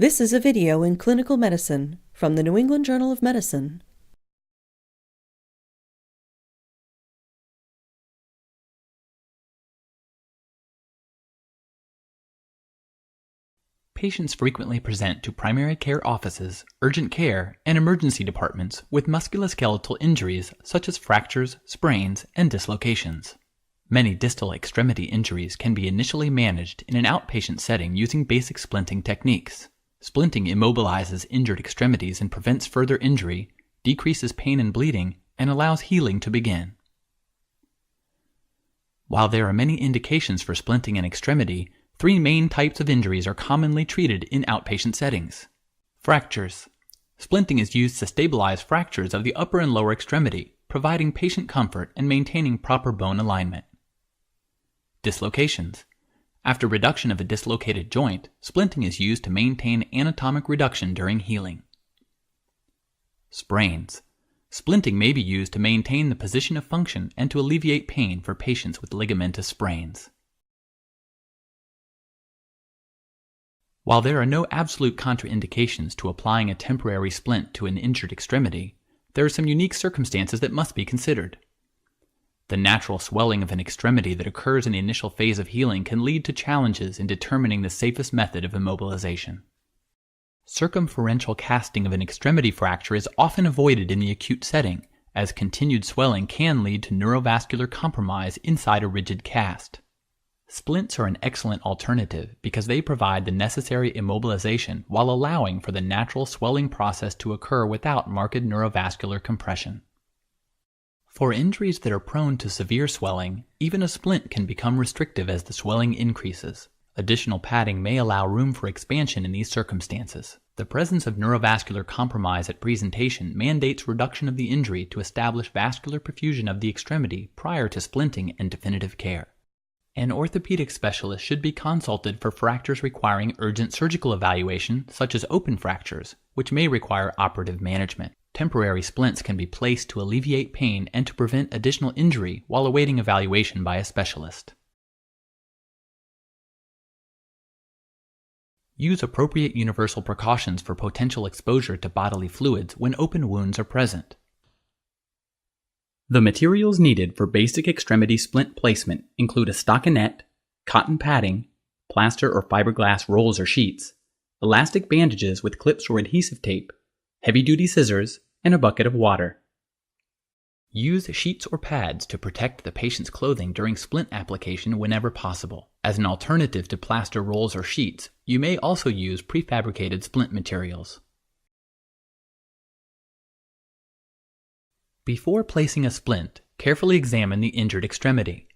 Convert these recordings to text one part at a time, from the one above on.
This is a video in clinical medicine from the New England Journal of Medicine. Patients frequently present to primary care offices, urgent care, and emergency departments with musculoskeletal injuries such as fractures, sprains, and dislocations. Many distal extremity injuries can be initially managed in an outpatient setting using basic splinting techniques. Splinting immobilizes injured extremities and prevents further injury, decreases pain and bleeding, and allows healing to begin. While there are many indications for splinting an extremity, three main types of injuries are commonly treated in outpatient settings. Fractures. Splinting is used to stabilize fractures of the upper and lower extremity, providing patient comfort and maintaining proper bone alignment. Dislocations. After reduction of a dislocated joint, splinting is used to maintain anatomic reduction during healing. Sprains. Splinting may be used to maintain the position of function and to alleviate pain for patients with ligamentous sprains. While there are no absolute contraindications to applying a temporary splint to an injured extremity, there are some unique circumstances that must be considered. The natural swelling of an extremity that occurs in the initial phase of healing can lead to challenges in determining the safest method of immobilization. Circumferential casting of an extremity fracture is often avoided in the acute setting, as continued swelling can lead to neurovascular compromise inside a rigid cast. Splints are an excellent alternative because they provide the necessary immobilization while allowing for the natural swelling process to occur without marked neurovascular compression. For injuries that are prone to severe swelling, even a splint can become restrictive as the swelling increases. Additional padding may allow room for expansion in these circumstances. The presence of neurovascular compromise at presentation mandates reduction of the injury to establish vascular perfusion of the extremity prior to splinting and definitive care. An orthopedic specialist should be consulted for fractures requiring urgent surgical evaluation, such as open fractures, which may require operative management. Temporary splints can be placed to alleviate pain and to prevent additional injury while awaiting evaluation by a specialist. Use appropriate universal precautions for potential exposure to bodily fluids when open wounds are present. The materials needed for basic extremity splint placement include a stockinette, cotton padding, plaster or fiberglass rolls or sheets, elastic bandages with clips or adhesive tape, heavy-duty scissors, and a bucket of water. Use sheets or pads to protect the patient's clothing during splint application whenever possible. As an alternative to plaster rolls or sheets, you may also use prefabricated splint materials. Before placing a splint, carefully examine the injured extremity.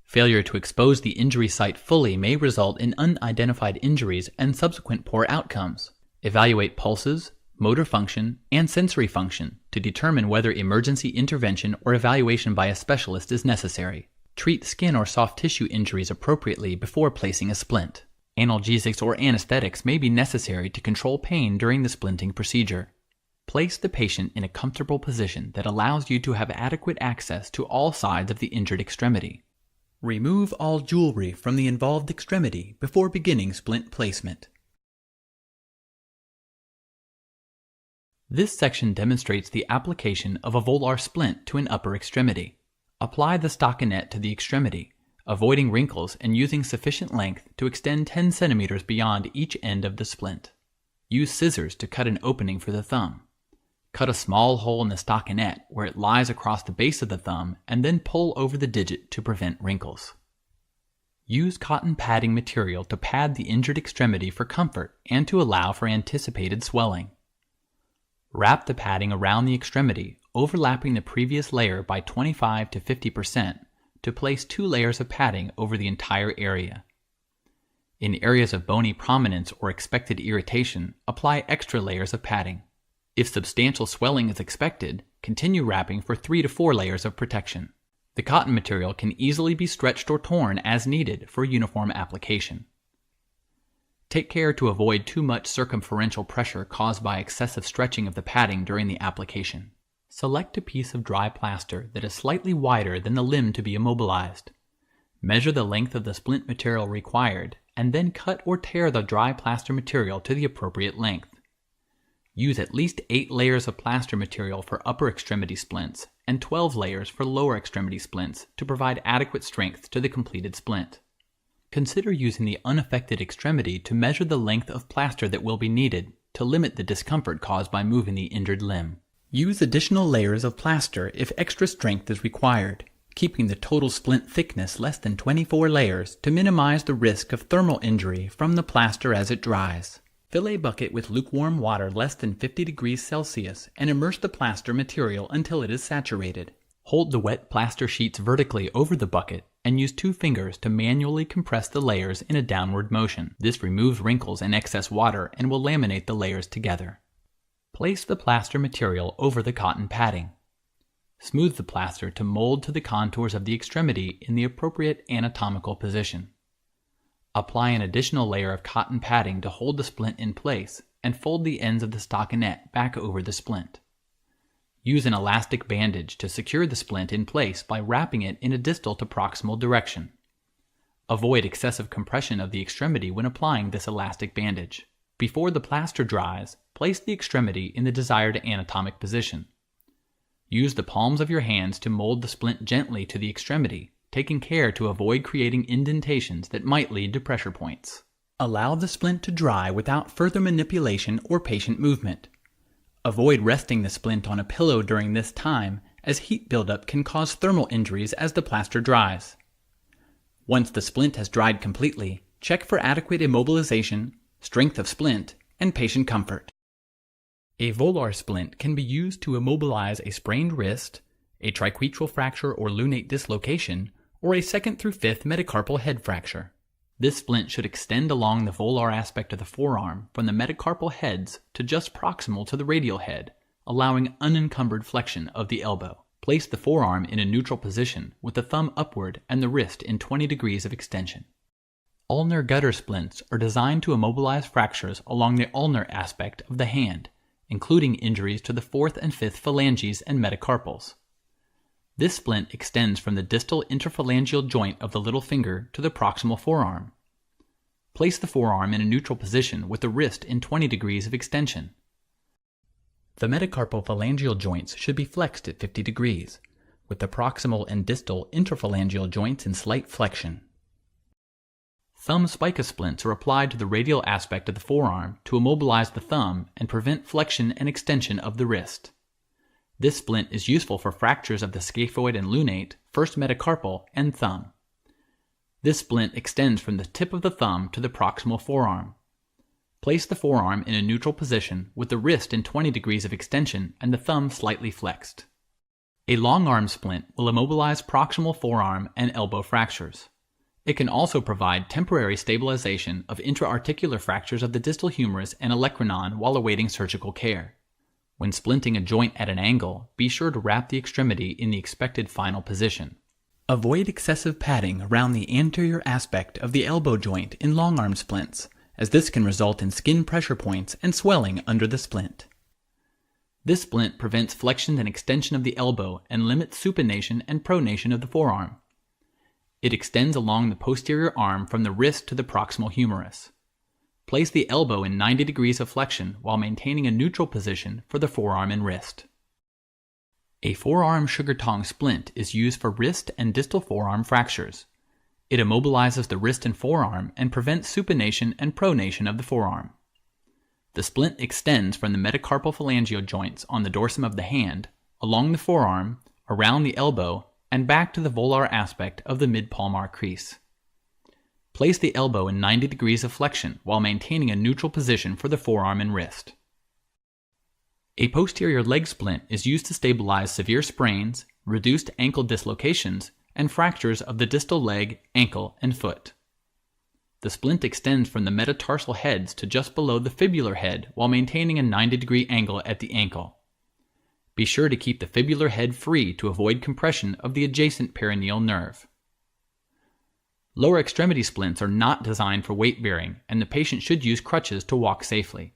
Failure to expose the injury site fully may result in unidentified injuries and subsequent poor outcomes. Evaluate pulses, motor function, and sensory function to determine whether emergency intervention or evaluation by a specialist is necessary. Treat skin or soft tissue injuries appropriately before placing a splint. Analgesics or anesthetics may be necessary to control pain during the splinting procedure. Place the patient in a comfortable position that allows you to have adequate access to all sides of the injured extremity. Remove all jewelry from the involved extremity before beginning splint placement. This section demonstrates the application of a volar splint to an upper extremity. Apply the stockinette to the extremity, avoiding wrinkles and using sufficient length to extend 10 centimeters beyond each end of the splint. Use scissors to cut an opening for the thumb. Cut a small hole in the stockinette where it lies across the base of the thumb and then pull over the digit to prevent wrinkles. Use cotton padding material to pad the injured extremity for comfort and to allow for anticipated swelling. Wrap the padding around the extremity, overlapping the previous layer by 25 to 50% to place 2 layers of padding over the entire area. In areas of bony prominence or expected irritation, apply extra layers of padding. If substantial swelling is expected, continue wrapping for 3 to 4 layers of protection. The cotton material can easily be stretched or torn as needed for uniform application. Take care to avoid too much circumferential pressure caused by excessive stretching of the padding during the application. Select a piece of dry plaster that is slightly wider than the limb to be immobilized. Measure the length of the splint material required, and then cut or tear the dry plaster material to the appropriate length. Use at least 8 layers of plaster material for upper extremity splints and 12 layers for lower extremity splints to provide adequate strength to the completed splint. Consider using the unaffected extremity to measure the length of plaster that will be needed to limit the discomfort caused by moving the injured limb. Use additional layers of plaster if extra strength is required, keeping the total splint thickness less than 24 layers to minimize the risk of thermal injury from the plaster as it dries. Fill a bucket with lukewarm water less than 50 degrees Celsius and immerse the plaster material until it is saturated. Hold the wet plaster sheets vertically over the bucket and use 2 fingers to manually compress the layers in a downward motion. This removes wrinkles and excess water and will laminate the layers together. Place the plaster material over the cotton padding. Smooth the plaster to mold to the contours of the extremity in the appropriate anatomical position. Apply an additional layer of cotton padding to hold the splint in place and fold the ends of the stockinette back over the splint. Use an elastic bandage to secure the splint in place by wrapping it in a distal to proximal direction. Avoid excessive compression of the extremity when applying this elastic bandage. Before the plaster dries, place the extremity in the desired anatomic position. Use the palms of your hands to mold the splint gently to the extremity, taking care to avoid creating indentations that might lead to pressure points. Allow the splint to dry without further manipulation or patient movement. Avoid resting the splint on a pillow during this time, as heat buildup can cause thermal injuries as the plaster dries. Once the splint has dried completely, check for adequate immobilization, strength of splint, and patient comfort. A volar splint can be used to immobilize a sprained wrist, a triquetral fracture or lunate dislocation, or a 2nd through 5th metacarpal head fracture. This splint should extend along the volar aspect of the forearm from the metacarpal heads to just proximal to the radial head, allowing unencumbered flexion of the elbow. Place the forearm in a neutral position with the thumb upward and the wrist in 20 degrees of extension. Ulnar gutter splints are designed to immobilize fractures along the ulnar aspect of the hand, including injuries to the 4th and 5th phalanges and metacarpals. This splint extends from the distal interphalangeal joint of the little finger to the proximal forearm. Place the forearm in a neutral position with the wrist in 20 degrees of extension. The metacarpal phalangeal joints should be flexed at 50 degrees, with the proximal and distal interphalangeal joints in slight flexion. Thumb spica splints are applied to the radial aspect of the forearm to immobilize the thumb and prevent flexion and extension of the wrist. This splint is useful for fractures of the scaphoid and lunate, first metacarpal, and thumb. This splint extends from the tip of the thumb to the proximal forearm. Place the forearm in a neutral position with the wrist in 20 degrees of extension and the thumb slightly flexed. A long arm splint will immobilize proximal forearm and elbow fractures. It can also provide temporary stabilization of intra-articular fractures of the distal humerus and olecranon while awaiting surgical care. When splinting a joint at an angle, be sure to wrap the extremity in the expected final position. Avoid excessive padding around the anterior aspect of the elbow joint in long arm splints, as this can result in skin pressure points and swelling under the splint. This splint prevents flexion and extension of the elbow and limits supination and pronation of the forearm. It extends along the posterior arm from the wrist to the proximal humerus. Place the elbow in 90 degrees of flexion while maintaining a neutral position for the forearm and wrist. A forearm sugar tong splint is used for wrist and distal forearm fractures. It immobilizes the wrist and forearm and prevents supination and pronation of the forearm. The splint extends from the metacarpal phalangeal joints on the dorsum of the hand, along the forearm, around the elbow, and back to the volar aspect of the mid-palmar crease. Place the elbow in 90 degrees of flexion while maintaining a neutral position for the forearm and wrist. A posterior leg splint is used to stabilize severe sprains, reduced ankle dislocations, and fractures of the distal leg, ankle, and foot. The splint extends from the metatarsal heads to just below the fibular head while maintaining a 90-degree angle at the ankle. Be sure to keep the fibular head free to avoid compression of the adjacent perineal nerve. Lower extremity splints are not designed for weight bearing, and the patient should use crutches to walk safely.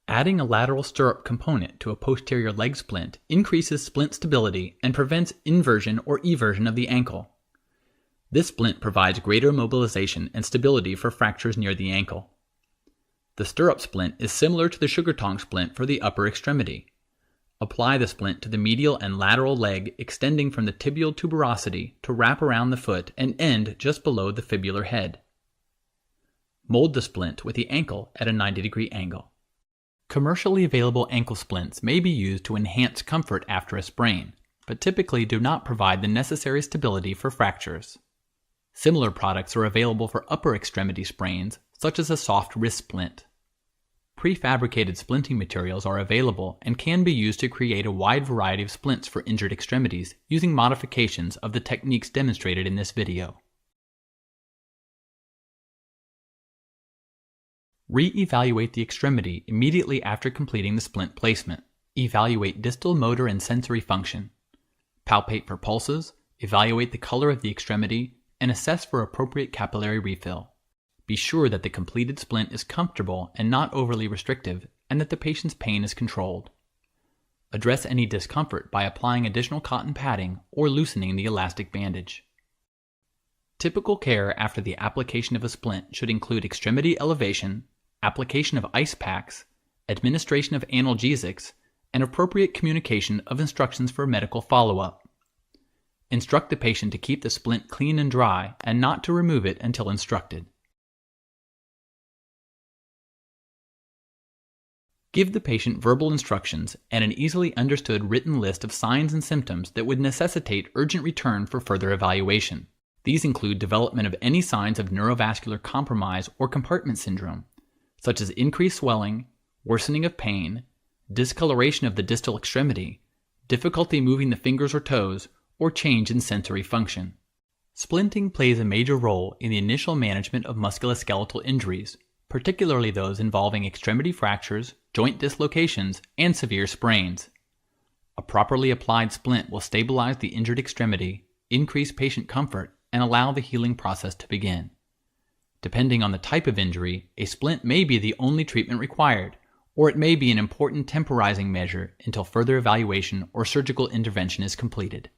Adding a lateral stirrup component to a posterior leg splint increases splint stability and prevents inversion or eversion of the ankle. This splint provides greater mobilization and stability for fractures near the ankle. The stirrup splint is similar to the sugar tongue splint for the upper extremity. Apply the splint to the medial and lateral leg extending from the tibial tuberosity to wrap around the foot and end just below the fibular head. Mold the splint with the ankle at a 90-degree angle. Commercially available ankle splints may be used to enhance comfort after a sprain, but typically do not provide the necessary stability for fractures. Similar products are available for upper extremity sprains, such as a soft wrist splint. Prefabricated splinting materials are available and can be used to create a wide variety of splints for injured extremities using modifications of the techniques demonstrated in this video. Re-evaluate the extremity immediately after completing the splint placement. Evaluate distal motor and sensory function. Palpate for pulses, evaluate the color of the extremity, and assess for appropriate capillary refill. Be sure that the completed splint is comfortable and not overly restrictive, and that the patient's pain is controlled. Address any discomfort by applying additional cotton padding or loosening the elastic bandage. Typical care after the application of a splint should include extremity elevation, application of ice packs, administration of analgesics, and appropriate communication of instructions for medical follow-up. Instruct the patient to keep the splint clean and dry and not to remove it until instructed. Give the patient verbal instructions and an easily understood written list of signs and symptoms that would necessitate urgent return for further evaluation. These include development of any signs of neurovascular compromise or compartment syndrome, such as increased swelling, worsening of pain, discoloration of the distal extremity, difficulty moving the fingers or toes, or change in sensory function. Splinting plays a major role in the initial management of musculoskeletal injuries, particularly those involving extremity fractures, joint dislocations, and severe sprains. A properly applied splint will stabilize the injured extremity, increase patient comfort, and allow the healing process to begin. Depending on the type of injury, a splint may be the only treatment required, or it may be an important temporizing measure until further evaluation or surgical intervention is completed.